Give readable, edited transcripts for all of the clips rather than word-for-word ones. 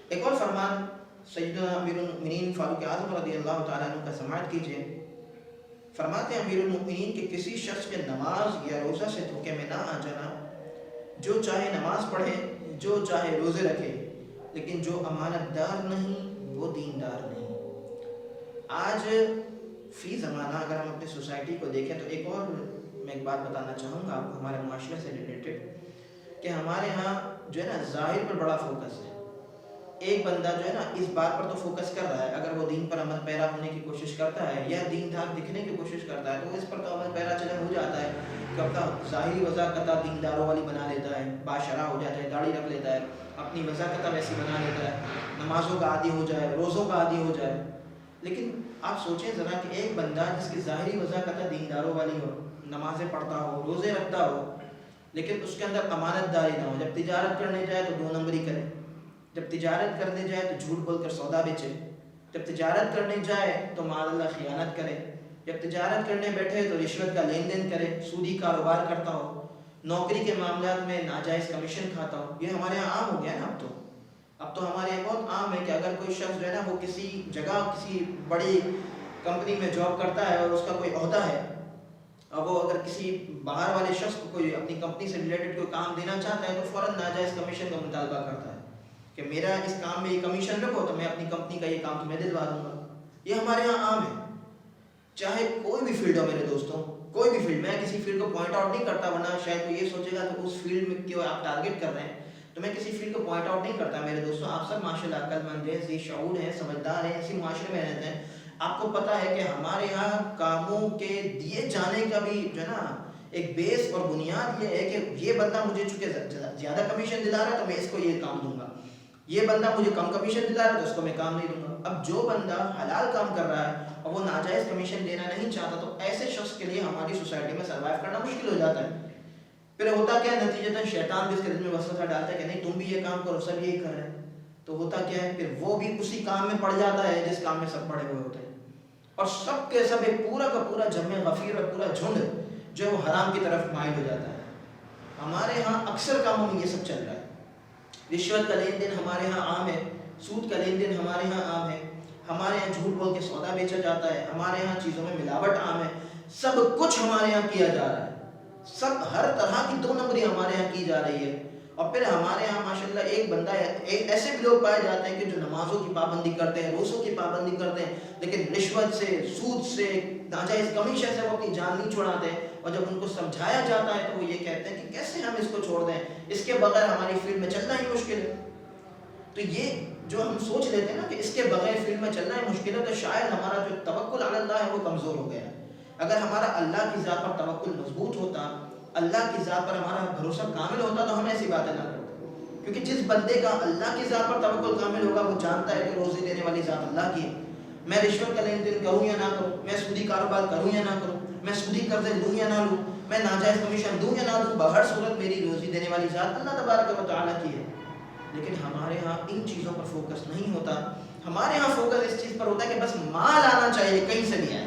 ایک اور فرمان سیدنا امیر المؤمنین فاروق اعظم رضی اللہ تعالیٰ عنہ کا سماعت کیجیے. فرماتے ہیں امیر المؤمنین کہ کسی شخص کے نماز یا روزہ سے دھوکے میں نہ آ جانا. جو چاہے نماز پڑھے، جو چاہے روزے رکھے، لیکن جو امانت دار نہیں وہ دیندار نہیں. آج فی زمانہ اگر ہم اپنی سوسائٹی کو دیکھیں تو ایک اور میں ایک بات بتانا چاہوں گا آپ کو ہمارے معاشرے سے ریلیٹڈ، کہ ہمارے ہاں جو ہے نا ظاہر پر بڑا فوکس ہے. ایک بندہ جو ہے نا اس بات پر تو فوکس کر رہا ہے، اگر وہ دین پر عمل پیرا ہونے کی کوشش کرتا ہے یا دین دار دکھنے کی کوشش کرتا ہے تو اس پر تو عمل پیرا چلے ہو جاتا ہے کہ اپنا ظاہری وضاحت دینداروں والی بنا لیتا ہے، باشرہ ہو جاتا ہے، داڑھی رکھ لیتا ہے، اپنی وضاحت ویسی بنا لیتا ہے، نمازوں کا عادی ہو جائے، روزوں کا عادی ہو جائے. لیکن آپ سوچیں ذرا کہ ایک بندہ جس کی ظاہری وضاحت دینداروں والی ہو، نمازیں پڑھتا ہو، روزے رکھتا ہو، لیکن اس کے اندر امانت داری نہ ہو. جب تجارت کرنے جائے تو 2 نمبری کرے، جب تجارت کرنے جائے تو جھوٹ بول کر سودا بیچے، جب تجارت کرنے جائے تو معاذ اللہ خیانت کرے، جب تجارت کرنے بیٹھے تو رشوت کا لین دین کرے، سودی کاروبار کرتا ہو، نوکری کے معاملات میں ناجائز کمیشن کھاتا ہو. یہ ہمارے یہاں عام ہو گیا نا. اب تو ہمارے یہاں بہت عام ہے کہ اگر کوئی شخص جو ہے نا وہ کسی جگہ کسی بڑی کمپنی میں جاب کرتا ہے اور اس کا کوئی عہدہ ہے، اب وہ اگر کسی باہر والے شخص کو کوئی اپنی کمپنی سے ریلیٹڈ کوئی کام دینا چاہتا ہے تو فوراً ناجائز کمیشن کا مطالبہ کرتا ہے کہ میرا اس کام میں یہ کمیشن رکھو تو میں اپنی کمپنی کا یہ کام تمہیں دلوا دوں گا. یہ ہمارے یہاں عام ہے، چاہے کوئی بھی فیلڈ ہو میرے دوستوں، کوئی بھی فیلڈ. میں کسی فیلڈ کو پوائنٹ آؤٹ نہیں کرتا، ورنہ شاید کوئی یہ سوچے گا کہ اس فیلڈ میں کیوں آپ ٹارگیٹ کر رہے ہیں، تو میں کسی فیلڈ کو پوائنٹ آؤٹ نہیں کرتا. میرے دوستوں آپ سب ماشاءاللہ عقل مند ہیں، ذی شعور ہیں، سمجھدار ہیں، اسی معاشرے میں رہتے ہیں. آپ کو پتہ ہے کہ ہمارے یہاں کاموں کے دیے جانے کا بھی جو ہے نا ایک بیس اور بنیاد یہ ہے کہ یہ بندہ مجھے چونکہ زیادہ کمیشن دلا رہا ہے تو میں اس کو یہ کام دوں گا، یہ بندہ مجھے کم کمیشن دلا رہا ہے تو اس کو میں کام نہیں دوں گا. اب جو بندہ حلال کام کر رہا ہے اور وہ ناجائز کمیشن دینا نہیں چاہتا تو ایسے شخص کے لیے ہماری سوسائٹی میں سروائیو کرنا مشکل ہو جاتا ہے. پھر ہوتا کیا ہے، نتیجتاً شیطان بھی اس کے دل میں وسوسہ ڈالتا ہے کہ نہیں تم بھی یہ کام کرو، سب یہی کر رہے ہیں. تو ہوتا کیا ہے، پھر وہ بھی اسی کام میں پڑ جاتا ہے جس کام میں سب پڑے ہوئے ہوتے ہیں، اور سب کے سب ایک پورا کا پورا جمع غفیر اور پورا جھنڈ جو وہ حرام کی طرف مائل ہو جاتا ہے. ہمارے ہاں اکثر کاموں میں یہ سب چل رہا ہے. رشوت کا لین دین ہمارے ہاں عام ہے، سود کا لین دین ہمارے ہاں عام ہے، ہمارے یہاں جھوٹ بول کے سودا بیچا جاتا ہے، ہمارے یہاں چیزوں میں ملاوٹ عام ہے. سب کچھ ہمارے یہاں کیا جا رہا ہے، سب ہر طرح کی 2 نمبری ہمارے یہاں کی جا رہی ہے. اور پھر ہمارے یہاں ماشاءاللہ ایک بندہ ایک ایسے بھی لوگ پائے جاتے ہیں کہ جو نمازوں کی پابندی کرتے ہیں، روزوں کی پابندی کرتے ہیں، لیکن رشوت سے، سود سے، ناجائز کمیشن سے وہ اپنی جان نہیں چھوڑاتے. اور جب ان کو سمجھایا جاتا ہے تو وہ یہ کہتے ہیں کہ کیسے ہم اس کو چھوڑ دیں، اس کے بغیر ہماری فیلڈ میں چلنا ہی مشکل ہے. تو یہ جو ہم سوچ لیتے ہیں نا کہ اس کے بغیر فیلڈ میں چلنا ہی مشکل ہے، تو شاید ہمارا جو توکل علی اللہ ہے وہ کمزور ہو گیا ہے. اگر ہمارا اللہ کی ذات پر توکل مضبوط ہوتا، اللہ کی ذات پر ہمارا بھروسہ کامل ہوتا تو ہم ایسی باتیں نہ کرتے. کیونکہ جس بندے کا اللہ کی ذات پر توکل کامل ہوگا وہ جانتا ہے کہ روزی دینے والی ذات اللہ کی ہے. میں رشوت کا لین دین کروں یا نہ کروں، میں سودی کاروبار کروں یا نہ کروں، میں سودی قرضے لوں یا نہ لوں، میں ناجائز کمیشن دوں یا نہ دوں، بہر صورت میری روزی دینے والی ذات اللہ تبارک و تعالیٰ کی ہے. لیکن ہمارے ہاں ان چیزوں پر فوکس نہیں ہوتا. ہمارے ہاں فوکس اس چیز پر ہوتا ہے کہ بس مال آنا چاہیے، کہیں سے بھی آئے،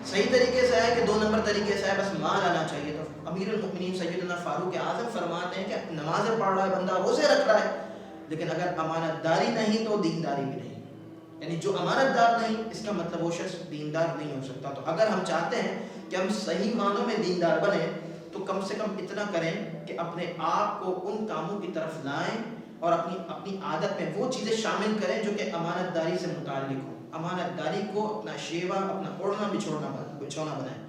صحیح طریقے سے آئے کہ 2 نمبر طریقے سے آئے، بس مال آنا چاہیے. تو امیر المؤمنین سیدنا فاروق اعظم فرماتے ہیں کہ نمازیں پڑھ رہا ہے بندہ، روزے رکھ رہا ہے، لیکن اگر امانت داری نہیں تو دینداری بھی نہیں. یعنی جو امانت دار نہیں، اس کا مطلب وہ شخص دیندار نہیں ہو سکتا. تو اگر ہم چاہتے ہیں کہ ہم صحیح معنوں میں دیندار بنیں تو کم سے کم اتنا کریں کہ اپنے آپ کو ان کاموں کی طرف لائیں اور اپنی عادت میں وہ چیزیں شامل کریں جو کہ امانت داری سے متعلق ہو. امانت داری کو اپنا شیوا، اپنا اوڑھنا بچھونا بنائیں.